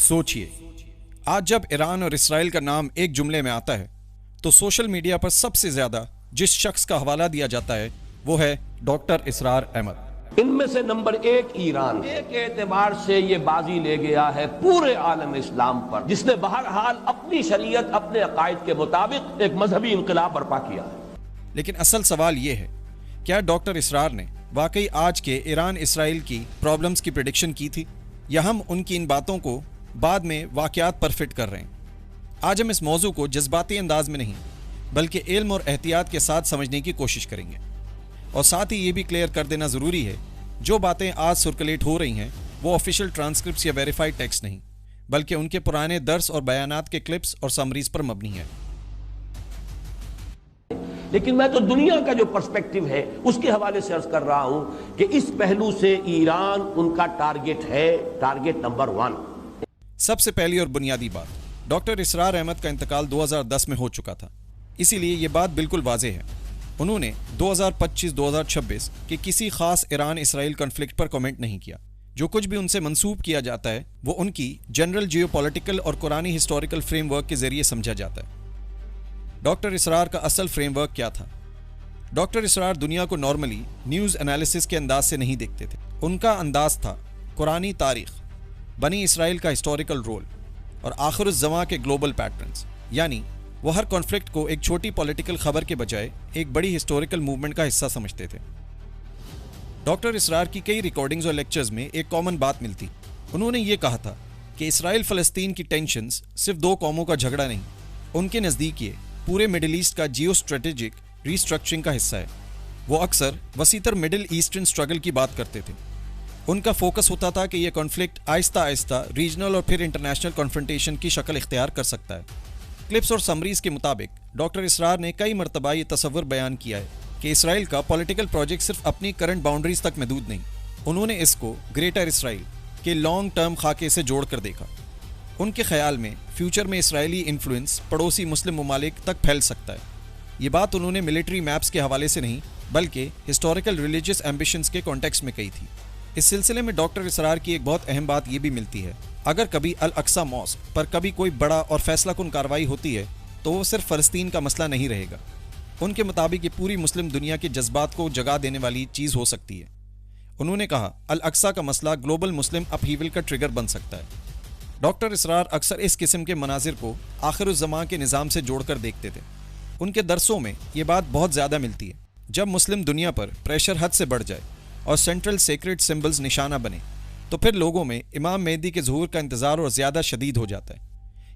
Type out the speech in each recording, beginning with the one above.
सोचिए, आज जब ईरान और इसराइल का नाम एक जुमले में आता है तो सोशल मीडिया पर सबसे ज्यादा जिस शख्स का हवाला दिया जाता है वो है डॉक्टर इसरार अहमद। इनमें से नंबर एक ईरान एक एतबार से ये बाजी ले गया है पूरे आलम इस्लाम पर, जिसने बहरहाल अपनी शरीयत अपने अकायद के मुताबिक एक मजहबी इनकलाब बर्पा किया है। लेकिन असल सवाल ये है, क्या डॉक्टर इसरार ने वाकई आज के ईरान इसराइल की प्रॉब्लम्स की प्रेडिक्शन की थी, या हम उनकी इन बातों को बाद में वाकयात पर फिट कर रहे हैं? आज हम इस मौजू को जज्बाती अंदाज में नहीं बल्कि इल्म और एहतियात के साथ समझने की कोशिश करेंगे। और साथ ही ये भी क्लियर कर देना ज़रूरी है, जो बातें आज सर्कुलेट हो रही हैं वो ऑफिशियल ट्रांसक्रिप्ट्स या वेरीफाइड टेक्स्ट नहीं बल्कि उनके पुराने दर्स और बयानात के क्लिप्स और समरीज पर मबनी है। लेकिन मैं तो दुनिया का जो पर्सपेक्टिव है उसके हवाले से अर्ज कर रहा हूं कि इस पहलू से ईरान उनका टारगेट है, टारगेट नंबर 1। सबसे पहली और बुनियादी बात, डॉक्टर इसरार अहमद का इंतकाल 2010 में हो चुका था, इसीलिए ये बात बिल्कुल वाज़ेह है। उन्होंने 2025-2026 के किसी खास ईरान इसराइल कॉन्फ्लिक्ट पर कमेंट नहीं किया। जो कुछ भी उनसे मंसूब किया जाता है वो उनकी जनरल जियोपॉलिटिकल और कुरानी हिस्टोरिकल फ्रेमवर्क के जरिए समझा जाता है। डॉक्टर इसरार का असल फ्रेमवर्क क्या था? डॉक्टर इसरार दुनिया को नॉर्मली न्यूज़ एनालिसिस के अंदाज से नहीं देखते थे। उनका अंदाज था कुरानी तारीख, बनी इसराइल का हिस्टोरिकल रोल और आखिरुज़्ज़मां के ग्लोबल पैटर्न्स। यानी वो हर कॉन्फ्लिक्ट को एक छोटी पॉलिटिकल खबर के बजाय एक बड़ी हिस्टोरिकल मूवमेंट का हिस्सा समझते थे। डॉक्टर इसरार की कई रिकॉर्डिंग्स और लेक्चर्स में एक कॉमन बात मिलती। उन्होंने ये कहा था कि इसराइल फ़लस्तीन की टेंशन्स सिर्फ दो कौमों का झगड़ा नहीं, उनके नज़दीक ये पूरे मिडिल ईस्ट का जियो स्ट्रेटेजिक रीस्ट्रक्चरिंग का हिस्सा है। वो अक्सर वसीतर मिडिल ईस्टर्न स्ट्रगल की बात करते थे। उनका फोकस होता था कि यह कॉन्फ्लिक्ट आहिस्ता आहिस्ता रीजनल और फिर इंटरनेशनल कॉन्फ्रंटेशन की शक्ल इख्तियार कर सकता है। क्लिप्स और समरीज के मुताबिक डॉक्टर इसरार ने कई मरतबा ये तसव्वुर बयान किया है कि इसराइल का पॉलिटिकल प्रोजेक्ट सिर्फ अपनी करंट बाउंड्रीज तक महदूद नहीं, उन्होंने इसको ग्रेटर इसराइल के लॉन्ग टर्म खाके से जोड़ कर देखा। उनके ख्याल में फ्यूचर में इसराइली इन्फ्लुएंस पड़ोसी मुस्लिम ममालिक तक फैल सकता है। ये बात उन्होंने मिलिट्री मैप्स के हवाले से नहीं बल्कि हिस्टोरिकल रिलीजियस एम्बिशंस के कॉन्टेक्स्ट में कही थी। इस सिलसिले में डॉक्टर इसरार की एक बहुत अहम बात यह भी मिलती है, अगर कभी अल अक्सा मॉस्क पर कभी कोई बड़ा और फैसलाकुन कार्रवाई होती है तो वो सिर्फ फ़लस्तीन का मसला नहीं रहेगा। उनके मुताबिक ये पूरी मुस्लिम दुनिया के जज्बात को जगा देने वाली चीज़ हो सकती है। उन्होंने कहा, अल अक्सा का मसला ग्लोबल मुस्लिम अपहीवल का ट्रिगर बन सकता है। डॉक्टर इसरार अक्सर इस किस्म के मनाजिर को आखिरुज़्ज़मां के निज़ाम से जोड़कर देखते थे। उनके दरसों में ये बात बहुत ज़्यादा मिलती है। जब मुस्लिम दुनिया पर प्रेशर हद से बढ़ जाए और सेंट्रल सेक्रेट सिंबल्स निशाना बने तो फिर लोगों में इमाम मेहदी के ज़हूर का इंतज़ार और ज़्यादा शदीद हो जाता है।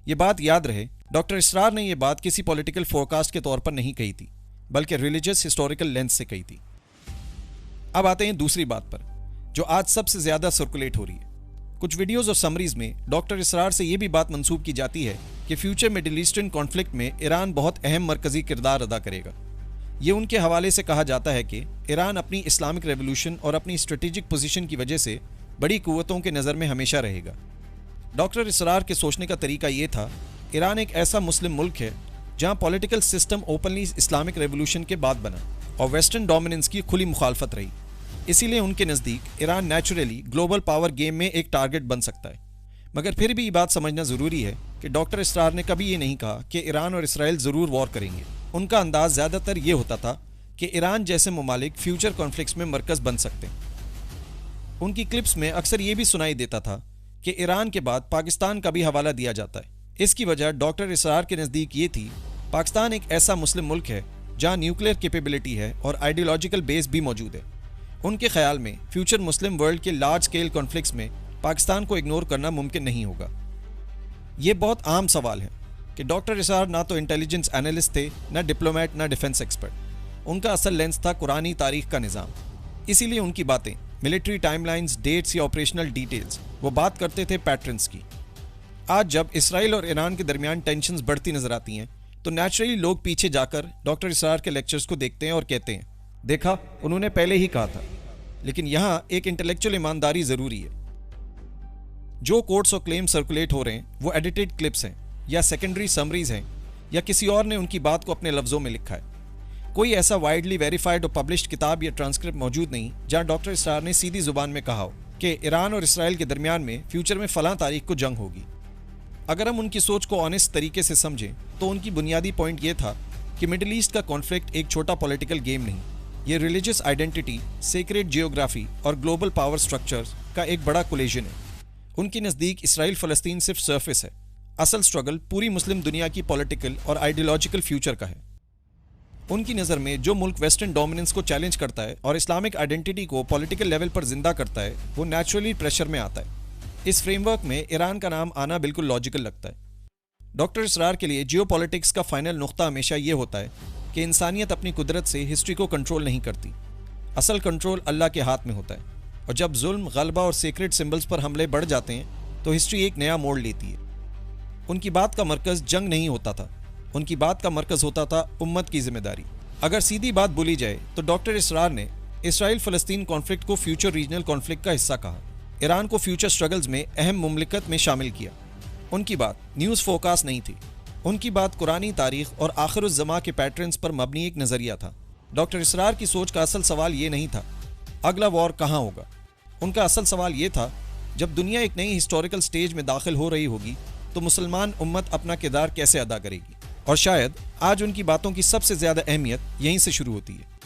ये बात याद रहे, डॉक्टर इसरार ने यह बात किसी पॉलिटिकल फोरकास्ट के तौर पर नहीं कही थी बल्कि रिलीजियस हिस्टोरिकल लेंस से कही थी। अब आते हैं दूसरी बात पर जो आज सबसे ज़्यादा सर्कुलेट हो रही है। कुछ वीडियोज़ और समरीज में डॉक्टर इसरार से यह भी बात मंसूब की जाती है कि फ्यूचर मिडिल ईस्टर्न कॉन्फ्लिक्ट में ईरान बहुत अहम मरकज़ी किरदार अदा करेगा। ये उनके हवाले से कहा जाता है कि ईरान अपनी इस्लामिक रेवोल्यूशन और अपनी स्ट्रेटेजिक पोजीशन की वजह से बड़ी कुव्वतों के नज़र में हमेशा रहेगा। डॉक्टर इसरार के सोचने का तरीका ये था, ईरान एक ऐसा मुस्लिम मुल्क है जहाँ political system openly Islamic revolution के बाद बना और वेस्टर्न डोमिनेंस की खुली मुखालफत रही। इसीलिए उनके नज़दीक Iran naturally global power game में एक टारगेट बन सकता है। मगर फिर भी ये बात समझना ज़रूरी है कि डॉक्टर इसरार ने कभी ये नहीं कहा कि ईरान और इसराइल ज़रूर वॉर करेंगे। उनका अंदाज़ ज़्यादातर ये होता था कि ईरान जैसे ममालिक फ्यूचर कॉन्फ्लिक्ट्स में मरकज़ बन सकते हैं। उनकी क्लिप्स में अक्सर ये भी सुनाई देता था कि ईरान के बाद पाकिस्तान का भी हवाला दिया जाता है। इसकी वजह डॉक्टर इसरार के नज़दीक ये थी, पाकिस्तान एक ऐसा मुस्लिम मुल्क है जहाँ न्यूक्लियर कैपेबिलिटी है और आइडियोलॉजिकल बेस भी मौजूद है। उनके ख्याल में फ्यूचर मुस्लिम वर्ल्ड के लार्ज स्केल कॉन्फ्लिक्ट्स में पाकिस्तान को इग्नोर करना मुमकिन नहीं होगा। ये बहुत आम सवाल है कि डॉक्टर इसरार ना तो इंटेलिजेंस एनालिस्ट थे, ना डिप्लोमेट, ना डिफेंस एक्सपर्ट। उनका असल लेंस था कुरानी तारीख का निज़ाम। इसीलिए उनकी बातें मिलिट्री टाइमलाइंस, डेट्स या ऑपरेशनल डिटेल्स, वो बात करते थे पैटर्न्स की। आज जब इसराइल और ईरान के दरमियान टेंशन्स बढ़ती नजर आती हैं तो नेचुरली लोग पीछे जाकर डॉक्टर इसरार के लेक्चर्स को देखते हैं और कहते हैं, देखा उन्होंने पहले ही कहा था। लेकिन यहाँ एक इंटेलेक्चुअल ईमानदारी ज़रूरी है। जो कोट्स और क्लेम सर्कुलेट हो रहे हैं वो एडिटेड क्लिप्स हैं या सेकेंडरी समरीज हैं या किसी और ने उनकी बात को अपने लफ्ज़ों में लिखा है। कोई ऐसा वाइडली वेरीफाइड और पब्लिश्ड किताब या ट्रांसक्रिप्ट मौजूद नहीं जहाँ डॉक्टर इसरार ने सीधी जुबान में कहा हो कि ईरान और इसराइल के दरमियान में फ्यूचर में फ़लाँ तारीख को जंग होगी। अगर हम उनकी सोच को ऑनेस्ट तरीके से समझें तो उनकी बुनियादी पॉइंट ये था कि मिडिल ईस्ट का कॉन्फ्लिक्ट एक छोटा पॉलिटिकल गेम नहीं, ये रिलीजियस आइडेंटिटी, सेक्रेट जियोग्राफी और ग्लोबल पावर स्ट्रक्चर्स का एक बड़ा कोलिजन है। उनके नज़दीक इसराइल फ़लस्तीन सिर्फ सरफेस है, असल स्ट्रगल पूरी मुस्लिम दुनिया की पॉलिटिकल और आइडियोलॉजिकल फ्यूचर का है। उनकी नज़र में जो मुल्क वेस्टर्न डोमिनेंस को चैलेंज करता है और इस्लामिक आइडेंटिटी को पॉलिटिकल लेवल पर जिंदा करता है, वो नेचुरली प्रेशर में आता है। इस फ्रेमवर्क में ईरान का नाम आना बिल्कुल लॉजिकल लगता है। डॉक्टर इसरार के लिए जियोपॉलिटिक्स का फाइनल नुक्ता हमेशा ये होता है कि इंसानियत अपनी कुदरत से हिस्ट्री को कंट्रोल नहीं करती, असल कंट्रोल अल्लाह के हाथ में होता है, और जब जुल्म, गलबा और सीक्रेट सिंबल्स पर हमले बढ़ जाते हैं तो हिस्ट्री एक नया मोड़ लेती है। उनकी बात का मरकज़ जंग नहीं होता था, उनकी बात का मरकज़ होता था उम्मत की जिम्मेदारी। अगर सीधी बात बोली जाए तो डॉक्टर इसरार ने इसराइल फ़लस्तीन कॉन्फ्लिक्ट को फ्यूचर रीजनल कॉन्फ्लिक्ट का हिस्सा कहा, ईरान को फ्यूचर स्ट्रगल्स में अहम मुमलिकत में शामिल किया। उनकी बात न्यूज़ फोकास्ट नहीं थी, उनकी बात कुरानी तारीख और आखिरुज़्ज़मा के पैटर्न्स पर मबनी एक नज़रिया था। डॉक्टर इसरार की सोच का असल सवाल ये नहीं था अगला वॉर कहाँ होगा, उनका असल सवाल ये था जब दुनिया एक नई हिस्टोरिकल स्टेज में दाखिल हो रही होगी तो मुसलमान उम्मत अपना किरदार कैसे अदा करेगी। और शायद आज उनकी बातों की सबसे ज़्यादा अहमियत यहीं से शुरू होती है।